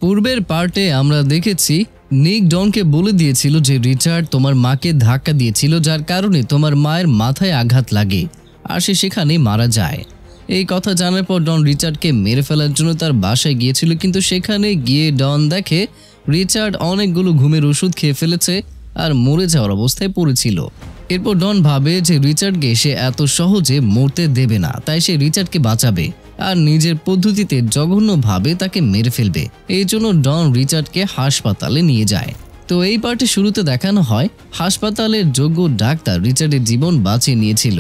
পূর্বের পার্টে আমরা দেখেছি নিক ডনকে বলে দিয়েছিল যে রিচার্ড তোমার মাকে ধাক্কা দিয়েছিল, যার কারণে তোমার মায়ের মাথায় আঘাত লাগে আর সে সেখানেই মারা যায়। এই কথা জানার পর ডন রিচার্ডকে মেরে ফেলার জন্য তার বাসায় গিয়েছিল, কিন্তু সেখানে গিয়ে ডন দেখে রিচার্ড অনেকগুলো ঘুমের ওষুধ খেয়ে ফেলেছে আর মরে যাওয়ার অবস্থায় পড়েছিল। এরপর ডন ভাবে যে রিচার্ডকে সে এত সহজে মরতে দেবে না, তাই সে রিচার্ডকে বাঁচাবে আর নিজের পদ্ধতিতে জঘন্যভাবে তাকে মেরে ফেলবে। এই জন্য ডন রিচার্ডকে হাসপাতালে নিয়ে যায়। তো এই পার্টে শুরুতে দেখানো হয় হাসপাতালের যোগ্য ডাক্তার রিচার্ডের জীবন বাঁচিয়ে নিয়েছিল।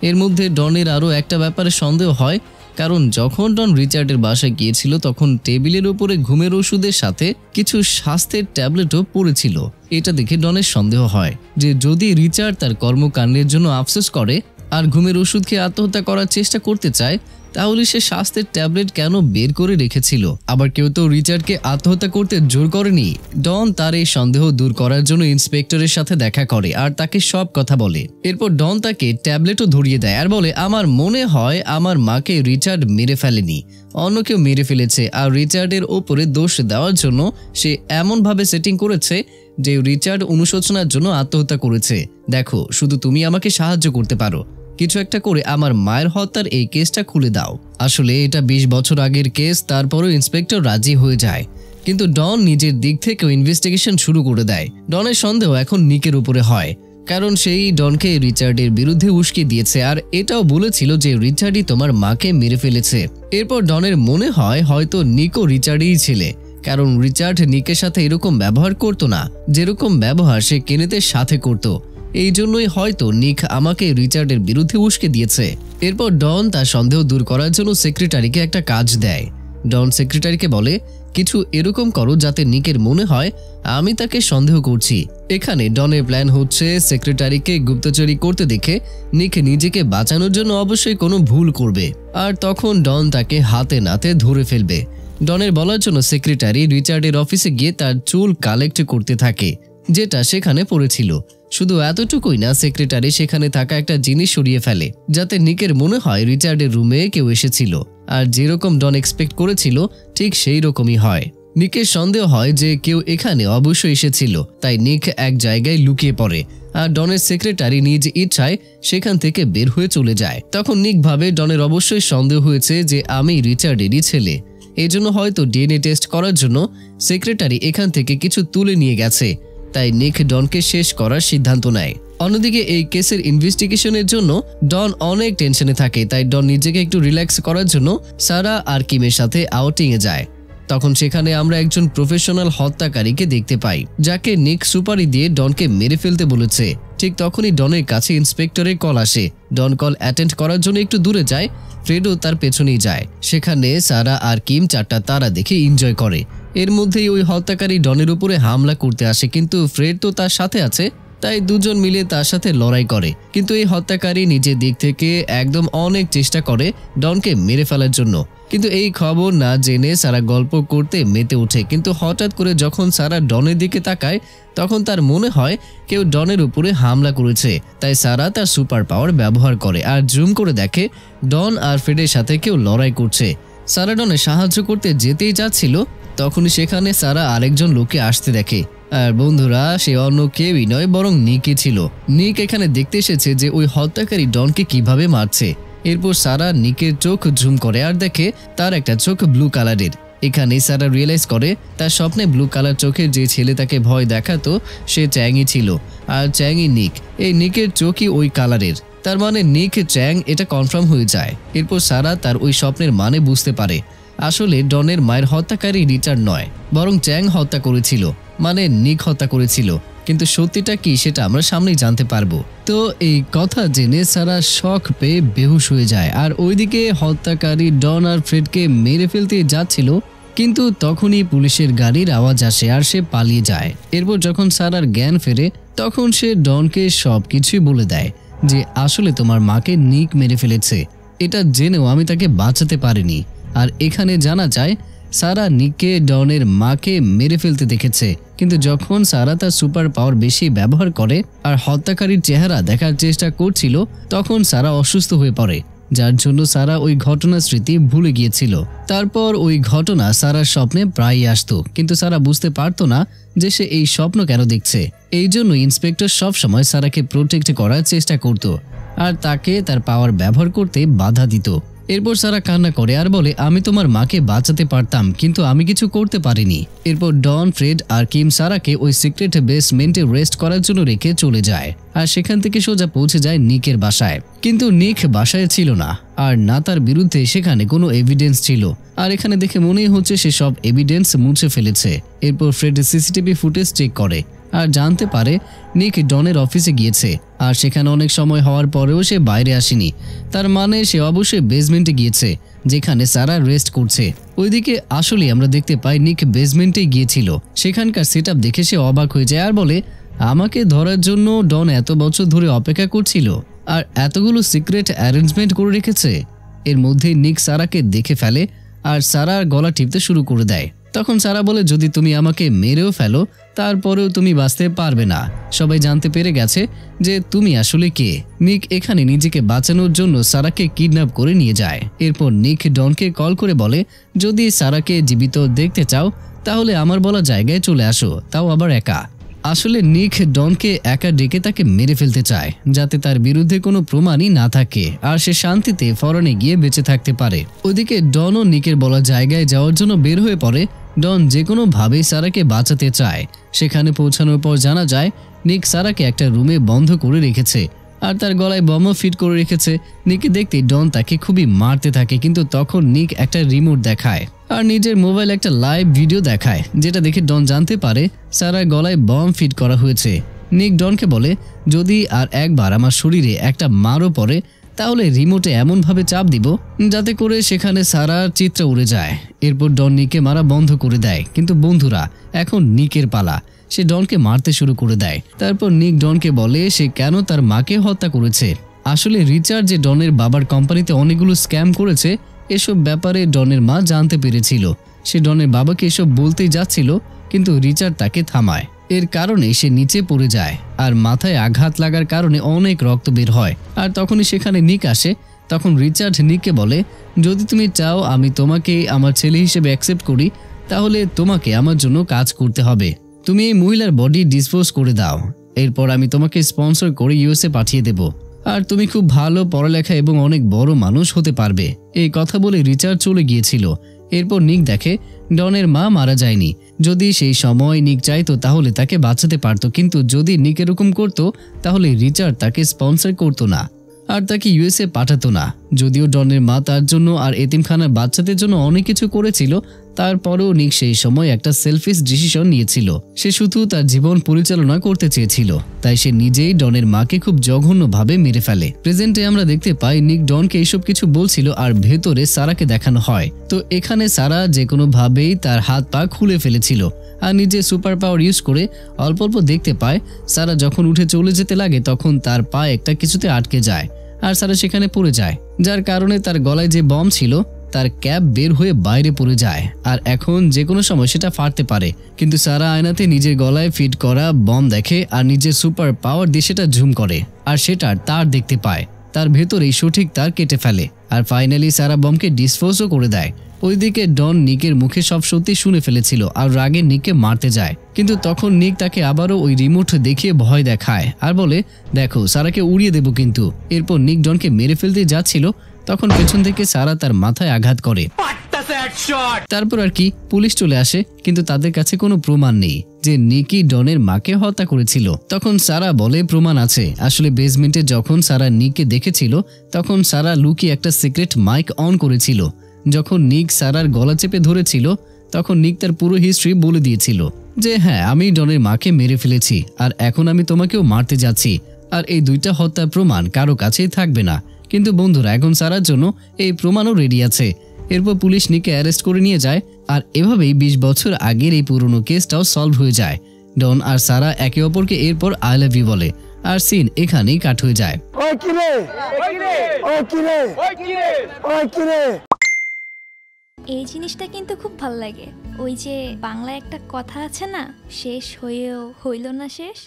এর মধ্যে ডনের আরও একটা ব্যাপারে সন্দেহ হয়, কারণ যখন ডন রিচার্ডের বাসায় গিয়েছিল তখন টেবিলের উপরে ঘুমের ওষুধের সাথে কিছু স্বাস্থ্যের ট্যাবলেটও পড়েছিল। এটা দেখে ডনের সন্দেহ হয় যে যদি রিচার্ড তার কর্মকাণ্ডের জন্য আফসোস করে আর ঘুমের ওষুধ খেয়ে আত্মহত্যা করার চেষ্টা করতে চায়, তাহলে সে স্বাস্থ্যের ট্যাবলেট কেন বের করে রেখেছিল? আবার কেউ তো রিচার্ডকে আত্মহত্যা করতে জোর করেনি। ডন তার এই সন্দেহ দূর করার জন্য ইন্সপেক্টরের সাথে দেখা করে আর তাকে সব কথা বলে। এরপর ডন তাকে ট্যাবলেটও ধরিয়ে দেয় আর বলে, আমার মনে হয় আমার মাকে রিচার্ড মেরে ফেলেনি, অন্য কেউ মেরে ফেলেছে। আর রিচার্ডের ওপরে দোষ দেওয়ার জন্য সে এমনভাবে সেটিং করেছে যে রিচার্ড অনুশোচনার জন্য আত্মহত্যা করেছে। দেখো, শুধু তুমি আমাকে সাহায্য করতে পারো, কিছু একটা করে আমার মায়ের হত্যার এই কেসটা খুলে দাও। আসলে এটা 20 বছর আগের কেস, তারপরও ইন্সপেক্টর রাজি হয়ে যায়। কিন্তু ডন নিজের দিক থেকেও ইনভেস্টিগেশন শুরু করে দেয়। ডনের সন্দেহ এখন নিকের উপরে হয়, কারণ সেই ডনকে রিচার্ডের বিরুদ্ধে উস্কে দিয়েছে আর এটাও বলেছিল যে রিচার্ডই তোমার মাকে মেরে ফেলেছে। এরপর ডনের মনে হয় হয়তো নিকও রিচার্ডই ছেলে, কারণ রিচার্ড নিকের সাথে এরকম ব্যবহার করতো না যেরকম ব্যবহার সে কেনেতের সাথে করত। এই জন্যই হয়তো নিক আমাকে রিচার্ডের বিরুদ্ধে উস্কে দিয়েছে। এরপর ডন তার সন্দেহ দূর করার জন্য সেক্রেটারিকে একটা কাজ দেয়। ডন সেক্রেটারিকে বলে, কিছু এরকম করো যাতে নিকের মনে হয় আমি তাকে সন্দেহ করছি। এখানে ডনের প্ল্যান হচ্ছে সেক্রেটারিকে গুপ্তচুরি করতে দেখে নিক নিজেকে বাঁচানোর জন্য অবশ্যই কোনো ভুল করবে, আর তখন ডন তাকে হাতে নাতে ধরে ফেলবে। ডনের বলার জন্য সেক্রেটারি রিচার্ডের অফিসে গিয়ে তার চুল কালেক্ট করতে থাকে, যেটা সেখানে পড়েছিল। শুধু এতটুকুই না, সেক্রেটারি সেখানে থাকা একটা জিনিস সরিয়ে ফেলে যাতে নিকের মনে হয় রিচার্ডের রুমে কেউ এসেছিল। আর যেরকম ডন এক্সপেক্ট করেছিল ঠিক সেই রকমই হয়। নিকের সন্দেহ হয় যে কেউ এখানে অবশ্যই এসেছিল, তাই নিক এক জায়গায় লুকিয়ে পড়ে আর ডনের সেক্রেটারি নিজ ইচ্ছায় সেখান থেকে বের হয়ে চলে যায়। তখন নিক ভাবে ডনের অবশ্যই সন্দেহ হয়েছে যে আমি রিচার্ডেরই ছেলে, এই জন্য হয়তো ডিএনএ টেস্ট করার জন্য সেক্রেটারি এখান থেকে কিছু তুলে নিয়ে গেছে। তাই নিক ডনকে শেষ করার সিদ্ধান্ত নেয়। অন্যদিকে এই কেসের ইনভেস্টিগেশনের জন্য ডন অনেক টেনশনে থাকে, তাই ডন নিজেকে একটু রিল্যাক্স করার জন্য সারা আর কিমের সাথে আউটিংয়ে যায়। তখন সেখানে আমরা একজন প্রফেশনাল হত্যাকারীকে দেখতে পাই, যাকে নিক সুপারি দিয়ে ডনকে মেরে ফেলতে বলেছে। ঠিক তখনই ডনের কাছে ইন্সপেক্টরের কল আসে। ডন কল অ্যাটেন্ড করার জন্য একটু দূরে যায়, ফ্রেডও তার পেছনেই যায়। সেখানে সারা আর কিম চারটা তারা দেখে এনজয় করে। এর মধ্যেই ওই হত্যাকারী ডনের উপরে হামলা করতে আসে, কিন্তু ফ্রেড তো তার সাথে আছে, তাই দুজন মিলে তার সাথে লড়াই করে। কিন্তু এই হত্যাকারী নিজের দিক থেকে একদম অনেক চেষ্টা করে ডনকে মেরে ফেলার জন্য। কিন্তু এই খবর না জেনে সারা গল্প করতে মেতে ওঠে, কিন্তু হঠাৎ করে যখন সারা ডনের দিকে তাকায় তখন তার মনে হয় কেউ ডনের উপরে হামলা করেছে। তাই সারা তার সুপার পাওয়ার ব্যবহার করে আর জুম করে দেখে ডন আর ফ্রেডের সাথে কেউ লড়াই করছে। সারা ডনের সাহায্য করতে যেতেই যাচ্ছিল, তখনই সেখানে সারা আরেকজন লোককে আসতে দেখে। আর বন্ধুরা, সে অন্য কেউই নয় বরং নিকই ছিল। নিক এখানে দেখতে এসেছে যে ওই হত্যাকারী ডনকে কিভাবে মারছে। এরপর সারা নিকের চোখ জুম করে আর দেখে তার একটা চোখ ব্লু কালারের। এখানেই সারা রিয়েলাইজ করে তার স্বপ্নে ব্লু কালার চোখের যে ছেলে তাকে ভয় দেখাতো সে চ্যাংই ছিল, আর চ্যাংই নিক। এই নিকের চোখই ওই কালারের, তার মানে নিক চ্যাং, এটা কনফার্ম হয়ে যায়। এরপর সারা তার ওই স্বপ্নের মানে বুঝতে পারে আসলে ডনের মায়ের হত্যাকারী রিচার্ড নয়, বরং চ্যাং হত্যা করেছিল, মানে নিক হত্যা করেছিল। কিন্তু সত্যিটা কি সেটা আমরা সামনেই জানতে পারবো। তো এই কথা জেনে সারা শক পেয়ে বেহুশ হয়ে যায়। আর ওইদিকে হত্যাকারী ডন আর ফ্রেডকে মেরে ফেলতে যাচ্ছিল, কিন্তু তখনই পুলিশের গাড়ির আওয়াজ আসে আর সে পালিয়ে যায়। এরপর যখন সারার জ্ঞান ফেরে তখন সে ডনকে সবকিছুই বলে দেয় যে আসলে তোমার মাকে নিক মেরে ফেলেছে, এটা জেনেও আমি তাকে বাঁচাতে পারিনি। আর এখানে জানা যায় সারা নিককে ডনের মাকে মেরে ফেলতে দেখেছে, কিন্তু যখন সারা তার সুপার পাওয়ার বেশি ব্যবহার করে আর হত্যাকারীর চেহারা দেখার চেষ্টা করছিল তখন সারা অসুস্থ হয়ে পড়ে। যার জন্য সারা ওই ঘটনার স্মৃতি ভুলে গিয়েছিল। তারপর ওই ঘটনা সারার স্বপ্নে প্রায়ই আসতো, কিন্তু সারা বুঝতে পারতো না যে সে এই স্বপ্ন কেন দেখছে। এই জন্য ইন্সপেক্টর সবসময় সারাকে প্রোটেক্ট করার চেষ্টা করত আর তাকে তার পাওয়ার ব্যবহার করতে বাধা দিত। এরপর সারা কান্না করে আর বলে, আমি তোমার মাকে বাঁচাতে পারতাম, কিন্তু আমি কিছু করতে পারিনি। এরপর ডন, ফ্রেড আর কিম সারাকে ওই সিক্রেট বেসমেন্টে রেস্ট করার জন্য রেখে চলে যায় আর সেখান থেকে সোজা পৌঁছে যায় নিকের বাসায়। কিন্তু নিক বাসায় ছিল না, আর না তার বিরুদ্ধে সেখানে কোনো এভিডেন্স ছিল। আর এখানে দেখে মনেই হচ্ছে সে সব এভিডেন্স মুছে ফেলেছে। এরপর ফ্রেড সিসিটিভি ফুটেজ চেক করে আর জানতে পারে নিক ডনের অফিসে গিয়েছে, আর সেখানে অনেক সময় হওয়ার পরেও সে বাইরে আসেনি। তার মানে সে অবশ্যই বেসমেন্টে গিয়েছে, যেখানে সারা রেস্ট করছে। ওইদিকে আসলে আমরা দেখতে পাই নিক বেসমেন্টে গিয়েছিল। সেখানকার সেটআপ দেখে সে অবাক হয়ে যায় আর বলে, আমাকে ধরার জন্য ডন এত বছর ধরে অপেক্ষা করছিল আর এতগুলো সিক্রেট অ্যারেঞ্জমেন্ট করে রেখেছে। এর মধ্যে নিক সারাকে দেখে ফেলে আর সারার গলা টিপতে শুরু করে দেয়। তখন সারা বলে, যদি তুমি আমাকে মেরেও ফেলো তারপরেও তুমি বাঁচতে পারবে না। সবাই জানতে পেরে গেছে যে তুমি আসলে কে। নিক এখানে নিজেকে বাঁচানোর জন্য সারাকে কিডন্যাপ করে নিয়ে যায়। এরপর নিক ডনকে কল করে বলে, যদি সারাকে জীবিত দেখতে চাও তাহলে আমার বলা জায়গায় চলে আসো, তাও আবার একা। আসলে নিক ডনকে একা ডেকে তাকে মেরে ফেলতে চায়, যাতে তার বিরুদ্ধে কোনো প্রমাণই না থাকে আর সে শান্তিতে ফরেনে গিয়ে বেঁচে থাকতে পারে। ওইদিকে ডনও নিকের বলা জায়গায় যাওয়ার জন্য বের হয়ে পড়ে। ডন যে কোনোভাবেই সারাকে বাঁচাতে চায়। সেখানে পৌঁছানোর পর জানা যায় নিক সারাকে একটা রুমে বন্ধ করে রেখেছে আর তার গলায় বোমা ফিট করে রেখেছে। নিকে দেখতে ডন তাকে খুবই মারতে থাকে, কিন্তু তখন নিক একটা রিমোট দেখায় আর নিজের মোবাইল একটা লাইভ ভিডিও দেখায়, যেটা দেখে ডন জানতে পারে সারার গলায় বম ফিট করা হয়েছে। নিক ডনকে বলে, যদি আর একবার আমার শরীরে একটা মারও পড়ে তাহলে রিমোটে এমনভাবে চাপ দিব যাতে করে সেখানে সারার চিত্র উড়ে যায়। এরপর ডন নিককে মারা বন্ধ করে দেয়। কিন্তু বন্ধুরা, এখন নিকের পালা। সে ডনকে মারতে শুরু করে দেয়। তারপর নিক ডনকে বলে সে কেন তার মাকে হত্যা করেছে। আসলে রিচার্ড যে ডনের বাবার কোম্পানিতে অনেকগুলো স্ক্যাম করেছে, এসব ব্যাপারে ডনের মা জানতে পেরেছিল। সে ডনের বাবাকে এসব বলতেই যাচ্ছিল, কিন্তু রিচার্ড তাকে থামায়। এর কারণে সে নিচে পড়ে যায় আর মাথায় আঘাত লাগার কারণে অনেক রক্ত বের হয়। আর তখনই সেখানে নিক আসে। তখন রিচার্ড নিককে বলে, যদি তুমি চাও আমি তোমাকে আমার ছেলে হিসেবে অ্যাকসেপ্ট করি তাহলে তোমাকে আমার জন্য কাজ করতে হবে। তুমি এই মহিলার বডি ডিসপোজ করে দাও, এরপর আমি তোমাকে স্পন্সর করে ইউএসএ পাঠিয়ে দেব আর তুমি খুব ভালো পড়ালেখা এবং অনেক বড় মানুষ হতে পারবে। এই কথা বলে রিচার্ড চলে গিয়েছিল। এরপর নিক দেখে ডনের মা মারা যায়নি। যদি সেই সময় নিক চাইতো তাহলে তাকে বাঁচাতে পারত, কিন্তু যদি নিক এরকম করতো তাহলে রিচার্ড তাকে স্পন্সর করতো না আর তাকে ইউএসএ পাঠাতো না। যদিও ডনের মা তার জন্য আর এতিমখানার বাচ্চাদের জন্য অনেক কিছু করেছিল, তারপরেও নিক সেই সময় একটা সেলফিশ ডিসিশন নিয়েছিল। সে শুধু তার জীবন পরিচালনা করতে চেয়েছিল, তাই সে নিজেই ডনের মাকে খুব জঘন্যভাবে মেরে ফেলে। প্রেজেন্টে আমরা দেখতে পাই নিক ডনকে এইসব কিছু বলছিল আর ভেতরে সারাকে দেখানো হয়। তো এখানে সারা যে কোনোভাবেই তার হাত পা খুলে ফেলেছিল আর নিজের সুপার পাওয়ার ইউজ করে অল্প অল্প দেখতে পায় সারা যখন উঠে চলে যেতে লাগে তখন তার পা একটা কিছুতে আটকে যায় আর সারা সেখানে পড়ে যায়, যার কারণে তার গলায় যে বম ছিল তার ক্যাপ বের হয়ে বাইরে পড়ে যায় আর এখন যে কোনো সময় সেটা ফাটতে পারে। কিন্তু সারা আয়নাতে নিজের গলায় ফিট করা বম দেখে আর নিজের সুপার পাওয়ার দিয়ে সেটা জুম করে আর সেটার তার দেখতে পায়। তার ভেতরেই সঠিক তার কেটে ফেলে আর ফাইনালি সারা বমকে ডিসপোজও করে দেয়। ওইদিকে ডন নিকের মুখে সব সত্যি শুনে ফেলেছিল আর রাগে নিককে মারতে যায়, কিন্তু তখন নিক তাকে আবারও ওই রিমোট দেখিয়ে ভয় দেখায় আর বলে, দেখো সারাকে উড়িয়ে দেব কিন্তু। এরপর নিক ডনকে মেরে ফেলতে যাচ্ছিল, তখন পেছন থেকে সারা তার মাথায় আঘাত করে। তারপর আর কি পুলিশ চলে আসে, কিন্তু তাদের কাছে কোনো প্রমাণ নেই যে নিকি ডনের মাকে হত্যা করেছিল। তখন সারা বলে প্রমাণ আছে। আসলে বেসমেন্টে যখন সারা নিককে দেখেছিল তখন সারা লুকিয়ে একটা সিক্রেট মাইক অন করেছিল। যখন নিক সারার গলা চেপে ধরেছিল তখন নিক তার পুরো হিস্ট্রি বলে দিয়েছিল যে হ্যাঁ আমি ডনের মাকে মেরে ফেলেছি আর এখন আমি তোমাকেও মারতে যাচ্ছি, আর এই দুইটা হত্যার প্রমাণ কারো কাছেই থাকবে না। কিন্তু বন্ধুরা, এখন সারার জন্য এই প্রমাণও রেডি আছে। এরপর পুলিশ নিককে অ্যারেস্ট করে নিয়ে যায় আর এভাবেই 20 বছর আগের এই পুরনো কেসটাও সলভ হয়ে যায়। ডন আর সারা একে অপরকে এরপর আই লাভ ইউ বলে আর সিন এখানেই কাট হয়ে যায়। এই জিনিসটা কিন্তু খুব ভালো লাগে। ওই যে বাংলায় একটা কথা আছে না, শেষ হয়েও হইল না শেষ।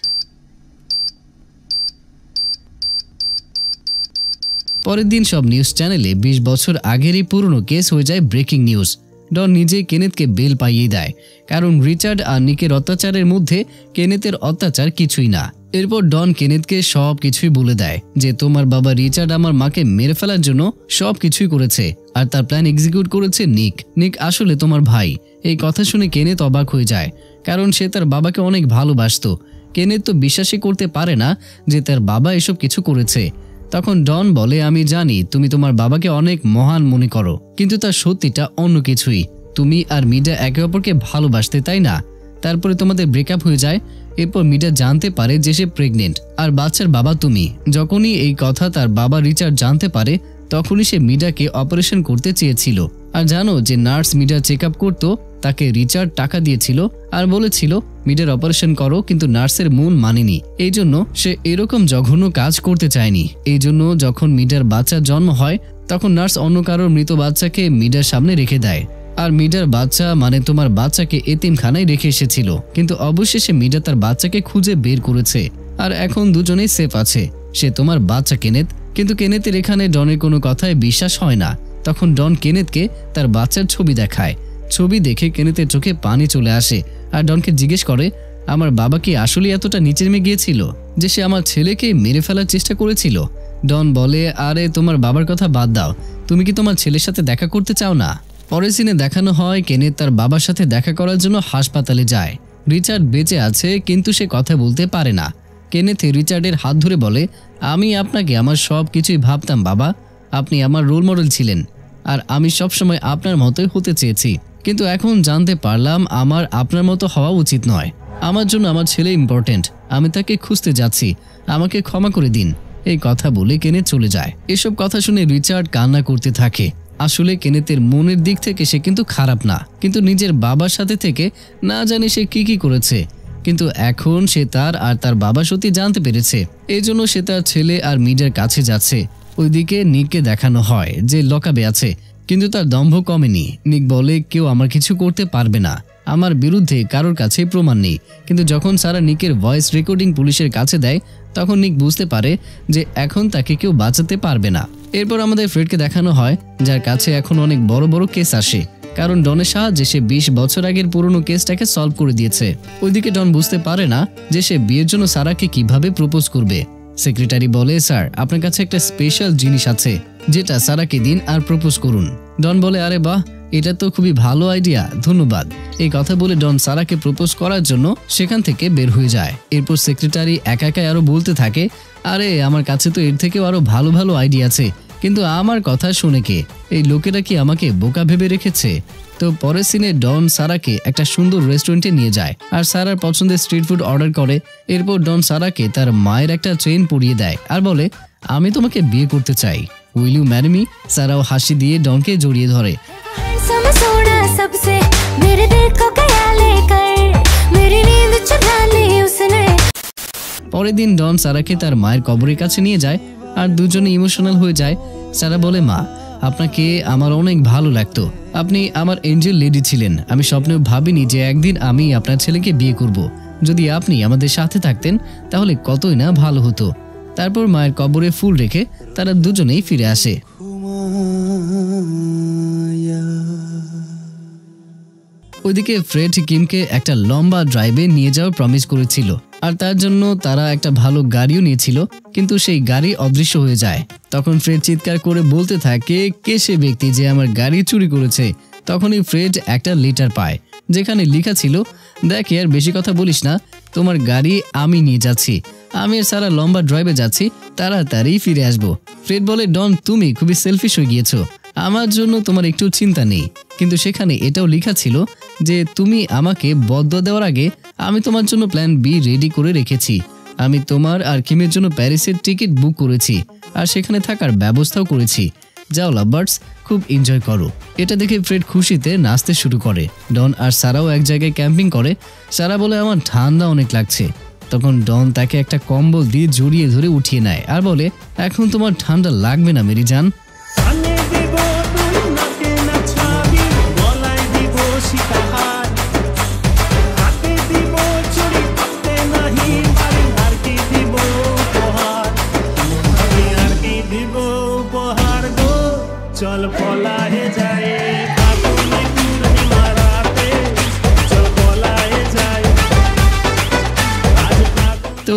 পরের দিন সব নিউজ চ্যানেলে 20 বছর আগেরই পুরনো কেস হয়ে যায় ব্রেকিং নিউজ। ডন নিজে কেনেথকে বেল পাইয়ে দেয়, কারণ রিচার্ড আর নিকের অত্যাচারের মধ্যে কেনেথের অত্যাচার কিছুই না। এরপর ডন কেনেথকে সব কিছুই বলে দেয় যে তোমার বাবা রিচার্ড আমার মাকে মেরে ফেলার জন্য সব কিছুই করেছে, আর তার প্ল্যান এক্সিকিউট করেছে নিক। নিক আসলে তোমার ভাই। এই কথা শুনে কেনেথ অবাক হয়ে যায়, কারণ সে তার বাবাকে অনেক ভালোবাসতো। কেনেথ তো বিশ্বাসই করতে পারে না যে তার বাবা এসব কিছু করেছে। তখন ডন বলে, আমি জানি তুমি তোমার বাবাকে অনেক মহান মনে করো, কিন্তু তার সত্যিটা অন্য কিছুই। তুমি আর মিডা একে অপরকে ভালোবাসতে, তাই না? তারপরে তোমাদের ব্রেকআপ হয়ে যায়। এরপর মিডা জানতে পারে যে সে প্রেগনেন্ট, আর বাচ্চার বাবা তুমি। যখনই এই কথা তার বাবা রিচার্ড জানতে পারে, তখনই সে মিডাকে অপারেশন করতে চেয়েছিল। আর জানো যে নার্স মিডার চেক আপ করতো, তাকে রিচার্ড টাকা দিয়েছিল আর বলেছিল মিডার অপারেশন করো, কিন্তু নার্সের মন মানেনি। এই জন্য সে এরকম জঘন্য কাজ করতে চায়নি। এই জন্য যখন মিডার বাচ্চার জন্ম হয়, তখন নার্স অন্য কারোর মৃত বাচ্চাকে মিডার সামনে রেখে দেয়। আর মিডার বাচ্চা মানে তোমার বাচ্চাকে এতিমখানায় রেখে এসেছিল, কিন্তু অবশেষে মিডা তার বাচ্চাকে খুঁজে বের করেছে, আর এখন দুজনেই সেফ আছে। সে তোমার বাচ্চা কেনেথ। কিন্তু কেনেথের এখানে ডনের কোনো কথায় বিশ্বাস হয় না। তখন ডন কেনেথকে তার বাচ্চার ছবি দেখায়। ছবি দেখে কেনেথের চোখে পানি চলে আসে, আর ডনকে জিজ্ঞেস করে, আমার বাবা কি আসলে এতটা নিচে নেমে গিয়েছিল যে সে আমার ছেলেকে মেরে ফেলার চেষ্টা করেছিল? ডন বলে, আরে তোমার বাবার কথা বাদ দাও, তুমি কি তোমার ছেলের সাথে দেখা করতে চাও না? পরের সিনে দেখানো হয় কেনেথ তার বাবার সাথে দেখা করার জন্য হাসপাতালে যায়। রিচার্ড বেঁচে আছে, কিন্তু সে কথা বলতে পারে না। কেনেথ রিচার্ডের হাত ধরে বলে, আমি আপনাকে আমার সব কিছুই ভাবতাম বাবা, আপনি আমার রোল মডেল ছিলেন, আর আমি সবসময় আপনার মতোই হতে চেয়েছি, কিন্তু এখন জানতে পারলাম আমার আপনার মতো হওয়া উচিত নয়। আমার জন্য আমার ছেলে ইম্পর্টেন্ট, আমি তাকে খুঁজতে যাচ্ছি, আমাকে ক্ষমা করে দিন। এই কথা বলে কেনেথ চলে যায়। এসব কথা শুনে রিচার্ড কান্না করতে থাকে। আসলে কেনেথের মনের দিক থেকে সে কিন্তু খারাপ না, কিন্তু নিজের বাবার সাথে থেকে না জানি সে কি করেছে। কিন্তু এখন সে তার বাবা সত্যি জানতে পেরেছে, এই জন্য সে তার ছেলে আর মিডার কাছে যাচ্ছে। ওইদিকে নিককে দেখানো হয় যে লকআপে আছে, কিন্তু তার দম্ভ কমেনি। নিক বলে, কেউ আমার কিছু করতে পারবে না, আমার বিরুদ্ধে কারোর কাছে প্রমাণ নেই। কিন্তু যখন সারা নিকের ভয়েস রেকর্ডিং পুলিশের কাছে দেয়, তখন নিক বুঝতে পারে যে এখন তাকে কেউ বাঁচাতে পারবে না। এরপর আমাদের ফ্রেডকে দেখানো হয়, যার কাছে এখন অনেক বড় বড় কেস আসে, কারণ ডনের সাহায্যে সে 20 বছর আগের পুরনো কেসটাকে সলভ করে দিয়েছে। ওইদিকে ডন বুঝতে পারে না যে সে বিয়ের জন্য সারাকে কিভাবে প্রপোজ করবে। সেক্রেটারি বলে, স্যার আপনার কাছে একটা স্পেশাল জিনিস আছে, যেটা সারাকে দিন আর প্রপোজ করুন। ডন বলে, আরে বাহ, এটা তো খুবই ভালো আইডিয়া, ধন্যবাদ। এই কথা বলে ডন সারাকে প্রপোজ করার জন্য সেখান থেকে বের হয়ে যায়। এরপর সেক্রেটারি একাই আরো বলতে থাকে, আরে আমার কাছে তো এর থেকেও আরো ভালো ভালো আইডিয়া আছে, কিন্তু আমার কথা শুনে কে? এই লোকেরা কি আমাকে বোকা ভেবে রেখেছে? তো পরের সিনে ডন সারাকে একটা সুন্দর রেস্টুরেন্টে নিয়ে যায়, আর সারার পছন্দের স্ট্রিট ফুড অর্ডার করে। এরপর ডন সারাকে তার মায়ের একটা চেইন পরিয়ে দেয় আর বলে, আমি তোমাকে বিয়ে করতে চাই, উইল ইউ ম্যারি মি? সারাও হাসি দিয়ে ডনকে জড়িয়ে ধরে। পরের দিন ডন সারাকে তার মায়ের কবরের কাছে নিয়ে যায়, আর দুজনে ইমোশনাল হয়ে যায়। সারা বলে, মা আপনাকে আমার অনেক ভালো লাগতো, আপনি আমার এঞ্জেল লেডি ছিলেন। আমি স্বপ্নেও ভাবিনি যে একদিন আমি আপনার ছেলেকে বিয়ে করব। যদি আপনি আমাদের সাথে থাকতেন তাহলে কতই না ভালো হতো। তারপর মায়ের কবরে ফুল রেখে তারা দুজনেই ফিরে আসে। ওইদিকে ফ্রেড কিমকে একটা লম্বা ড্রাইভে নিয়ে যাওয়ার প্রমিস করেছিল, আর তার জন্য তারা একটা ভালো গাড়িও নিয়েছিল, কিন্তু সেই গাড়ি অদৃশ্য হয়ে যায়। তখন ফ্রেড চিৎকার করে বলতে থাকে, কে সে ব্যক্তি যে আমার গাড়ি চুরি করেছে? তখনই ফ্রেড একটা লেটার পায়, যেখানে লেখা ছিল, দেখ আর বেশি কথা বলিস না, তোমার গাড়ি আমি নিয়ে যাচ্ছি, আমি আর সারা লম্বা ড্রাইভে যাচ্ছি, তাড়াতাড়ি ফিরে আসবো। ফ্রেড বলে, ডন তুমি খুবই সেলফিশ হয়ে গিয়েছো, আমার জন্য তোমার একটু চিন্তা নেই। কিন্তু সেখানে এটাও লেখা ছিল যে তুমি আমাকে বদয়া দেওয়ার আগে আমি তোমার জন্য প্ল্যান বি রেডি করে রেখেছি। আমি তোমার আর কিমের জন্য প্যারিসের টিকিট বুক করেছি, আর সেখানে থাকার ব্যবস্থাও করেছি। যাও লাভার্স, খুব এনজয় করো। এটা দেখে ফ্রেড খুশিতে নাচতে শুরু করে। ডন আর সারাও এক জায়গায় ক্যাম্পিং করে। সারা বলে, আমার ঠান্ডা অনেক লাগছে। তখন ডন তাকে একটা কম্বল দিয়ে জড়িয়ে ধরে উঠিয়ে নেয় আর বলে, এখন তোমার ঠান্ডা লাগবে না মেরি জান।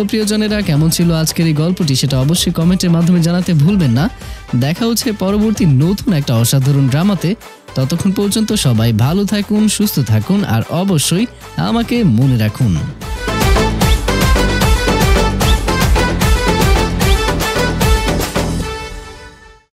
প্রিয়জনেরা, কেমন ছিল আজকের এই গল্পটি সেটা অবশ্যই কমেন্টের মাধ্যমে জানাতে ভুলবেন না। দেখা হচ্ছে পরবর্তী নতুন একটা অসাধারণ ড্রামাতে। ততক্ষণ পর্যন্ত সবাই ভালো থাকুন, সুস্থ থাকুন আর অবশ্যই আমাকে মনে রাখুন।